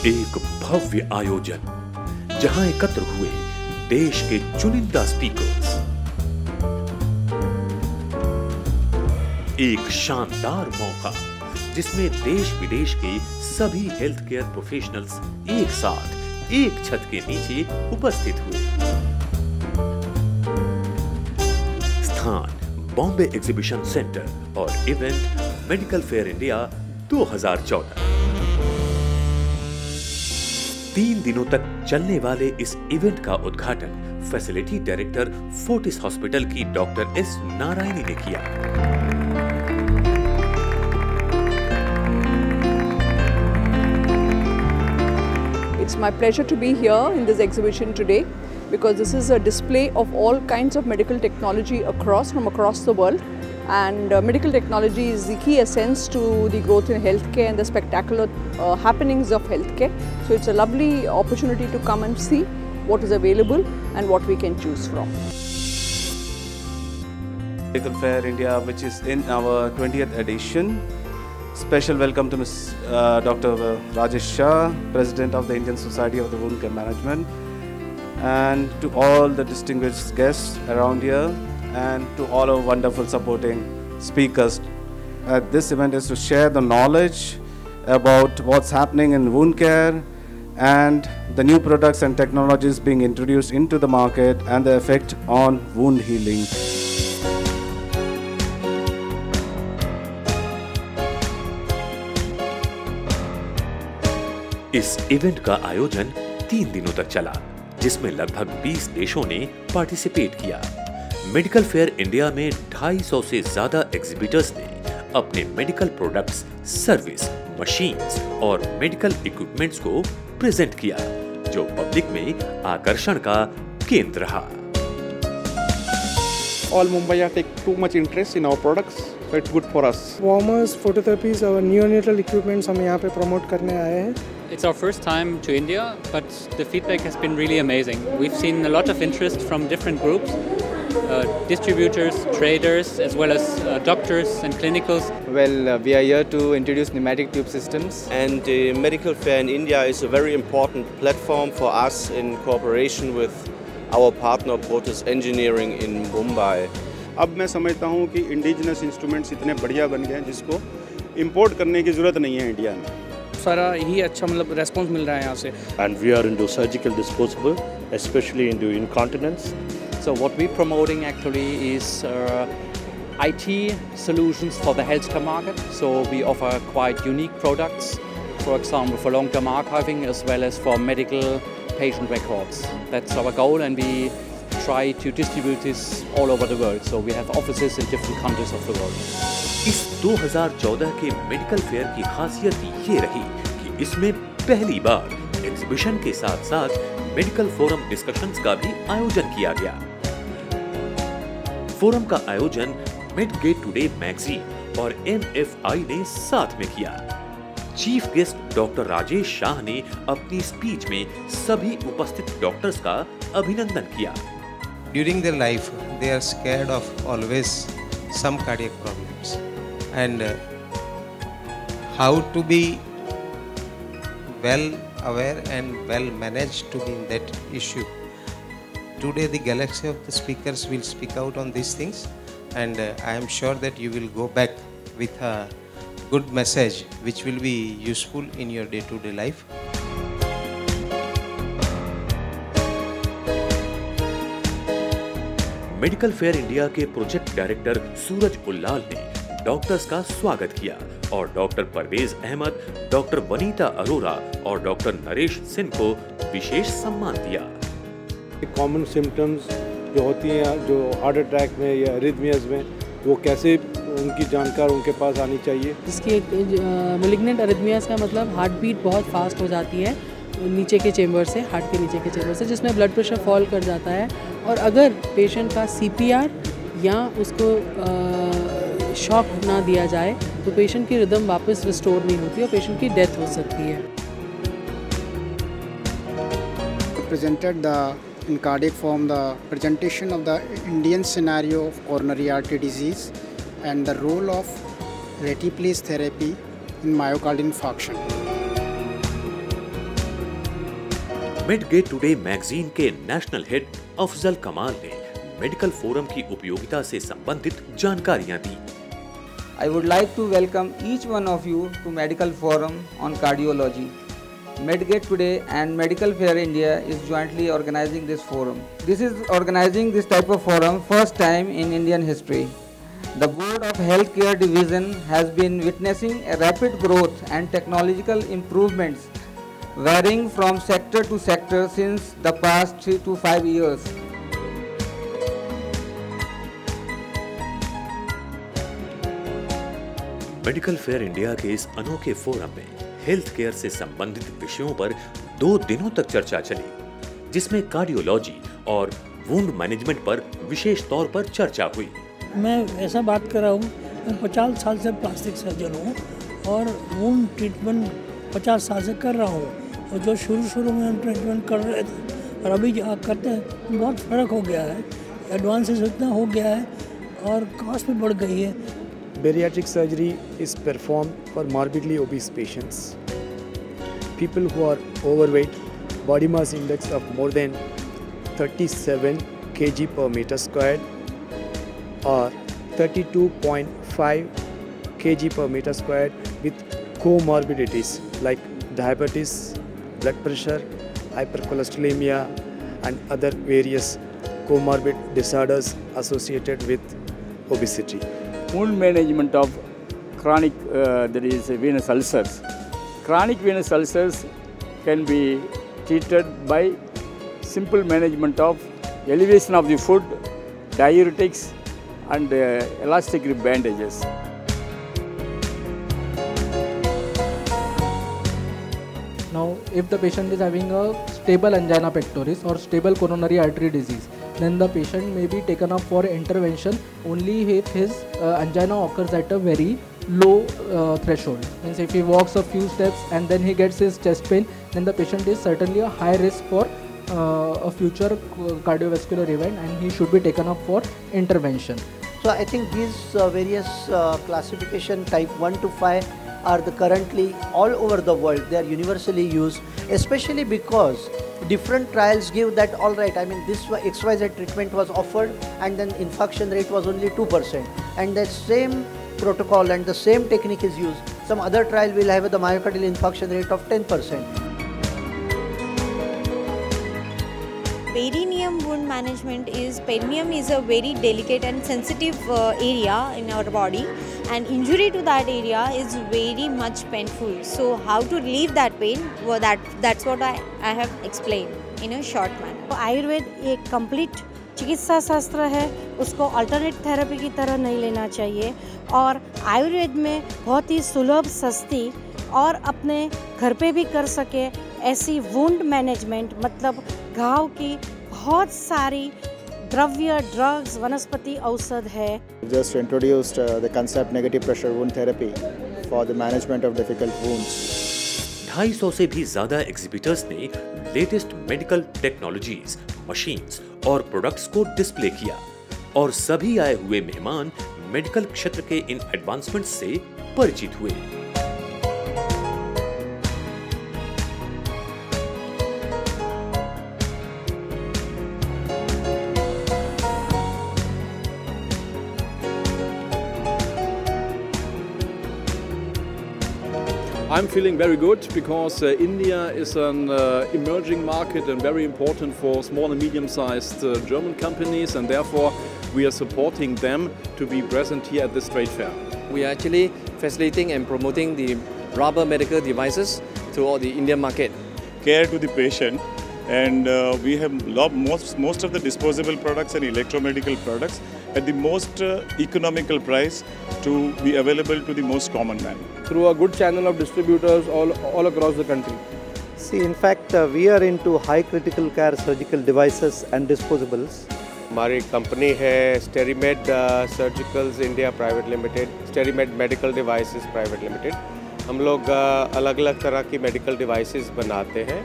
एक भव्य आयोजन जहां एकत्र हुए देश के चुनिंदा स्पीकर्स, एक शानदार मौका जिसमें देश विदेश के सभी हेल्थ केयर प्रोफेशनल्स एक साथ एक छत के नीचे उपस्थित हुए। स्थान बॉम्बे एग्जीबिशन सेंटर और इवेंट मेडिकल फेयर इंडिया 2014। 3 दिनों तक चलने वाले इस इवेंट का उद्घाटन फैसिलिटी डायरेक्टर फोर्टिस हॉस्पिटल की डॉक्टर एस नारायणी ने किया। It's my pleasure to be here in this exhibition today because this is a display of all kinds of medical technology from across the world, and medical technology is the key essence to the growth in healthcare and the spectacular happenings of healthcare. So it's a lovely opportunity to come and see what is available and what we can choose from. Medical Fair India, which is in our 20th edition. Special welcome to Dr. Rajesh Shah, President of the Indian Society of the Wound Care Management, and to all the distinguished guests around here, and to all our wonderful supporting speakers. This event is to share the knowledge about what's happening in wound care and the new products and technologies being introduced into the market and the effect on wound healing. इस event का आयोजन 3 दिनों तक चला, जिसमें लगभग 20 देशों ने पार्टिसिपेट किया। मेडिकल फेयर इंडिया में 250 से ज्यादा एग्जिबिटर्स ने अपने मेडिकल प्रोडक्ट्स, सर्विस, मशीन्स और मेडिकल इक्विपमेंट्स को प्रेजेंट किया, जो पब्लिक में आकर्षण का केंद्र रहा। All Mumbai take too much interest in our products, so it's good for us. Warmers, phototherapies और neonatal equipments हम यहाँ पे promote करने आए हैं। It's our first time to India, but the feedback has been really amazing. We've seen a lot of interest from different groups, distributors, traders, as well as doctors and clinicals. Well, we are here to introduce pneumatic tube systems. And the Medical Fair in India is a very important platform for us in cooperation with our partner Protus Engineering in Mumbai. अब मैं समझता हूँ कि indigenous instruments इतने बढ़िया बन गए हैं जिसको इंपोर्ट करने की ज़रूरत नहीं है इंडिया में। सारा ही अच्छा मतलब रेस्पॉन्स मिल रहा है यहाँ से। And we are into surgical disposable, especially into incontinence. So what we're promoting actually is IT solutions for the healthcare market. So we offer quite unique products, for example, for long-term archiving as well as for medical patient records. That's our goal, and we try to distribute this all over the world. So we have offices in different countries of the world. इस 2014 के medical fair की खासियत ये रही कि इसमें पहली बार exhibition के साथ साथ मेडिकल फोरम डिस्कशंस का भी आयोजन किया गया। फोरम का आयोजन मेडगेट टुडे मैगजीन और MFI ने साथ में किया। Chief guest doctor Rajesh Shah ने अपनी स्पीच में सभी उपस्थित डॉक्टर्स का अभिनंदन किया। During their life, they are scared of always some cardiac problems, and how to be well aware and well managed to be in that issue. Today, the galaxy of the speakers will speak out on these things, and I am sure that you will go back with a good message which will be useful in your day-to-day life. Medical fair India के project director सूरज उल्लाल ने doctors का स्वागत किया और doctor Parvez Ahmad, doctor Vanita Arora और doctor Naresh Singh को विशेष सम्मान दिया। कॉमन सिम्टम्स जो होती हैं, जो हार्ट अटैक में या अरिथमियाज में, वो कैसे उनकी जानकारी उनके पास आनी चाहिए। इसकी मैलिग्नेंट अरिथमियाज का मतलब हार्ट बीट बहुत फास्ट हो जाती है नीचे के चेम्बर से, हार्ट के नीचे के चेम्बर से, जिसमें ब्लड प्रेशर फॉल कर जाता है, और अगर पेशेंट का CPR या उसको शॉक ना दिया जाए तो पेशेंट की रिदम वापस रिस्टोर नहीं होती और पेशेंट की डेथ हो सकती है। Presented in cardiac form the presentation of the Indian scenario of coronary artery disease and the role of reticulase therapy in myocardial infarction. Mid gate today magazine के national head Afzal Kamal ने medical forum की उपयोगिता से संबंधित जानकारियां दी। I would like to welcome each one of you to Medical Forum on Cardiology. MedGate Today and Medical Fair India is jointly organizing this forum. This is organizing this type of forum first time in Indian history. The Board of Healthcare Division has been witnessing a rapid growth and technological improvements varying from sector to sector since the past 3 to 5 years. Medical fair India के इस अनोखे forum में health care से संबंधित विषयों पर 2 दिनों तक चर्चा चली, जिसमें कार्डियोलॉजी और वुंड मैनेजमेंट पर विशेष तौर पर चर्चा हुई। मैं ऐसा बात कर रहा हूँ, मैं 50 साल से प्लास्टिक सर्जन हूँ और वुंड ट्रीटमेंट 50 साल से कर रहा हूँ। और जो शुरू में हम ट्रीटमेंट कर रहे थे और अभी जो करते हैं बहुत फ़र्क हो गया है। एडवांसेस इतना हो गया है और कॉस्ट भी बढ़ गई है। Bariatric surgery is performed for morbidly obese patients. People who are overweight, body mass index of more than 37 kg per meter squared or 32.5 kg per meter squared with comorbidities like diabetes, blood pressure, hypercholesterolemia and other various comorbid disorders associated with obesity. Wound management of chronic that is venous ulcers. Chronic venous ulcers can be treated by simple management of elevation of the foot, diuretics and elastic grip bandages. Now, if the patient is having a stable angina pectoris or stable coronary artery disease, then the patient may be taken up for intervention only if his angina occurs at a very low threshold. Means if he walks a few steps and then he gets his chest pain, then the patient is certainly a high risk for a future cardiovascular event and he should be taken up for intervention. So I think these various classification type 1 to 5 are currently all over the world. They are universally used, especially because different trials give that all right, I mean this XYZ treatment was offered and then infarction rate was only 2% and the same protocol and the same technique is used. Some other trial will have the myocardial infarction rate of 10%. Perineum wound management perineum is a very delicate and sensitive area in our body, and injury to that area is very much painful. So how to relieve that pain, well, that's what I have explained in a short manner. Ayurveda एक complete चिकित्सा शास्त्र है, उसको alternate therapy की तरह नहीं लेना चाहिए और आयुर्वेद में बहुत ही सुलभ, सस्ती और अपने घर पे भी कर सके ऐसी वुंड मैनेजमेंट, मतलब घाव की बहुत सारी द्रव्य, ड्रग्स, वनस्पति औषध है. Just introduced the concept negative pressure wound therapy for the management of difficult wounds. 250 से भी ज्यादा एग्जिबिटर्स ने लेटेस्ट मेडिकल टेक्नोलॉजीज, मशीन्स और प्रोडक्ट्स को डिस्प्ले किया और सभी आए हुए मेहमान मेडिकल क्षेत्र के इन एडवांसमेंट्स से परिचित हुए. I'm feeling very good because India is an emerging market and very important for small and medium-sized German companies, and therefore we are supporting them to be present here at this trade fair. We are actually facilitating and promoting the rubber medical devices to all the Indian market. Care to the patient, and we have most of the disposable products and electromedical products at the most economical price to be available to the most common man. Through a good channel of distributors all across the country. See, in fact, we are into high critical care surgical devices and disposables. हमारी company है Sterimed surgicals India private limited, Sterimed medical devices private limited. हम लोग अलग अलग तरह की medical devices बनाते हैं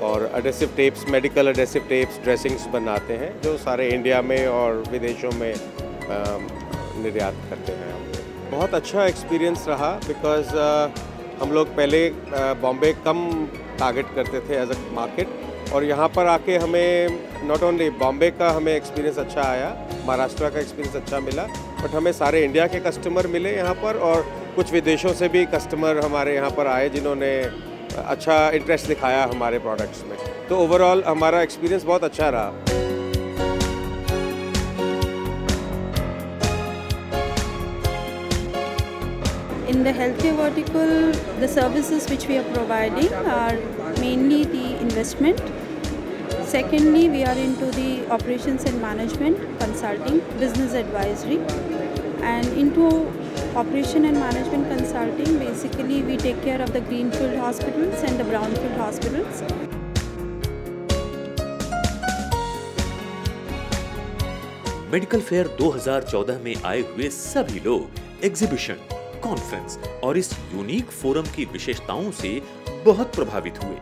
और adhesive tapes, medical adhesive tapes, dressings बनाते हैं जो सारे इंडिया में और विदेशों में निर्यात करते हैं. बहुत अच्छा एक्सपीरियंस रहा बिकॉज हम लोग पहले बॉम्बे कम टारगेट करते थे एज अ मार्केट, और यहाँ पर आके हमें नॉट ओनली बॉम्बे का हमें एक्सपीरियंस अच्छा आया, महाराष्ट्र का एक्सपीरियंस अच्छा मिला, बट हमें सारे इंडिया के कस्टमर मिले यहाँ पर और कुछ विदेशों से भी कस्टमर हमारे यहाँ पर आए जिन्होंने अच्छा इंटरेस्ट दिखाया हमारे प्रोडक्ट्स में। तो ओवरऑल हमारा एक्सपीरियंस बहुत अच्छा रहा। In the healthcare vertical, the services which we are providing are mainly the investment. Secondly, we are into the operations and management, consulting, business advisory. And into operation and management consulting, basically we take care of the greenfield hospitals and the brownfield hospitals. Medical fair 2014 में आए हुए सभी लोग exhibition, conference और इस unique forum की विशेषताओं से बहुत प्रभावित हुए।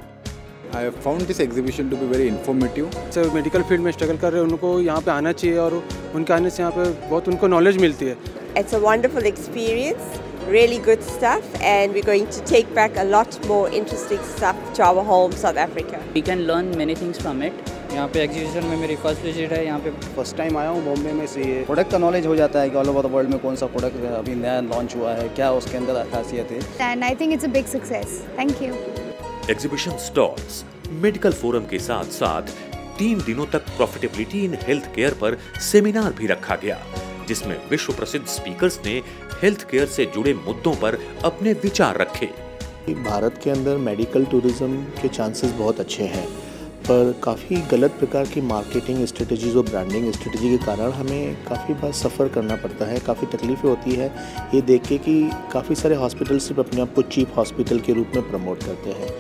I found this exhibition to be very informative. जो मेडिकल फील्ड में स्ट्रगल कर रहे हैं उनको यहाँ पे आना चाहिए और उनके आने से यहाँ पे बहुत उनको नॉलेज मिलती है। It's a wonderful experience, really good stuff, and we're going to take back a lot more interesting stuff to our home, South Africa. We can learn many things from it. यहाँ पे exhibition में मेरी first visit है। यहाँ पे first time आया हूँ बॉम्बे में, से ये प्रोडक्ट का नॉलेज हो जाता है कि ऑल ओवर द वर्ल्ड में कौन सा प्रोडक्ट अभी नया लॉन्च हुआ है, क्या उसके अंदर खासियत है। And I think it's a big success. Thank you. Exhibition stalls, medical forum के साथ साथ 3 दिनों तक प्रॉफिटेबिलिटी इन हेल्थ केयर पर सेमिनार भी रखा गया, जिसमें विश्व प्रसिद्ध स्पीकर्स ने हेल्थ केयर से जुड़े मुद्दों पर अपने विचार रखे। भारत के अंदर मेडिकल टूरिज्म के चांसेस बहुत अच्छे हैं, पर काफ़ी गलत प्रकार की मार्केटिंग स्ट्रेटजीज़ और ब्रांडिंग स्ट्रेटजी के कारण हमें काफ़ी बार सफ़र करना पड़ता है, काफ़ी तकलीफ़ें होती है ये देख के कि काफ़ी सारे हॉस्पिटल सिर्फ अपने आप को चीप हॉस्पिटल के रूप में प्रमोट करते हैं।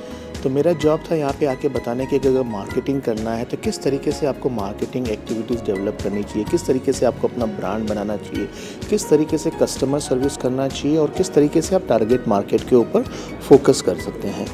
तो मेरा जॉब था यहाँ पे आके बताने कि अगर मार्केटिंग करना है तो किस तरीके से आपको मार्केटिंग एक्टिविटीज़ डेवलप करनी चाहिए, किस तरीके से आपको अपना ब्रांड बनाना चाहिए, किस तरीके से कस्टमर सर्विस करना चाहिए और किस तरीके से आप टारगेट मार्केट के ऊपर फोकस कर सकते हैं।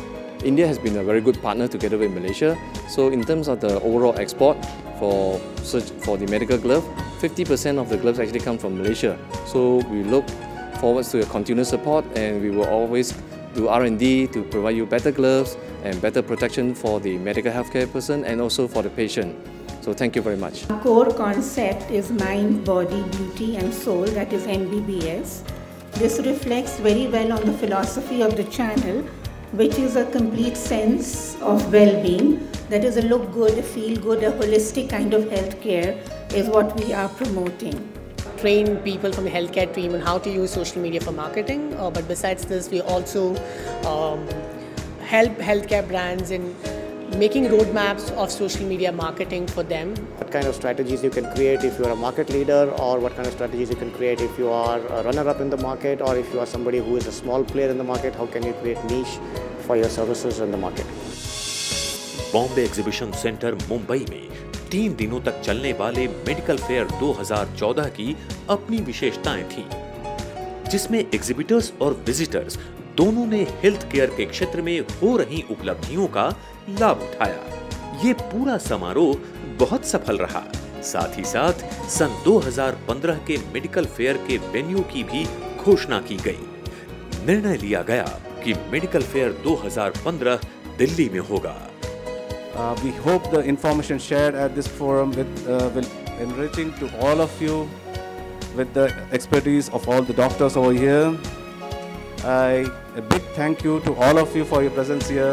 India has been a very good partner together with Malaysia. So in terms of the overall export for the medical glove, 50% of the gloves actually come from Malaysia. So we look forward to your continuous support, and we will always do R&D to provide you better gloves and better protection for the medical healthcare person and also for the patient. So thank you very much. Our core concept is mind, body, beauty and soul, that is MBBS. This reflects very well on the philosophy of the channel, which is a complete sense of well-being. That is a look good, feel good, a holistic kind of healthcare is what we are promoting. Train people from the healthcare team on how to use social media for marketing. But besides this, we also help healthcare brands in making roadmaps of social media marketing for them. What kind of strategies you can create if you are a market leader, or what kind of strategies you can create if you are a runner-up in the market, or if you are somebody who is a small player in the market, how can you create niche for your services in the market. Bombay exhibition centre Mumbai में 3 दिनों तक चलने वाले medical fair 2014 की अपनी विशेषताएं थीं, जिसमें एग्जिबिटर्स और विजिटर्स दोनों ने हेल्थ केयर के क्षेत्र में हो रही उपलब्धियों का लाभ उठाया। ये पूरा समारोह बहुत सफल रहा। साथ ही साथ सन 2015 के मेडिकल फेयर के वेन्यू की भी घोषणा की गई। निर्णय लिया गया कि मेडिकल फेयर 2015 दिल्ली में होगा। We hope the information shared at this forum will enriching to all of you with the expertise of all the doctors over here. A big thank you to all of you for your presence here.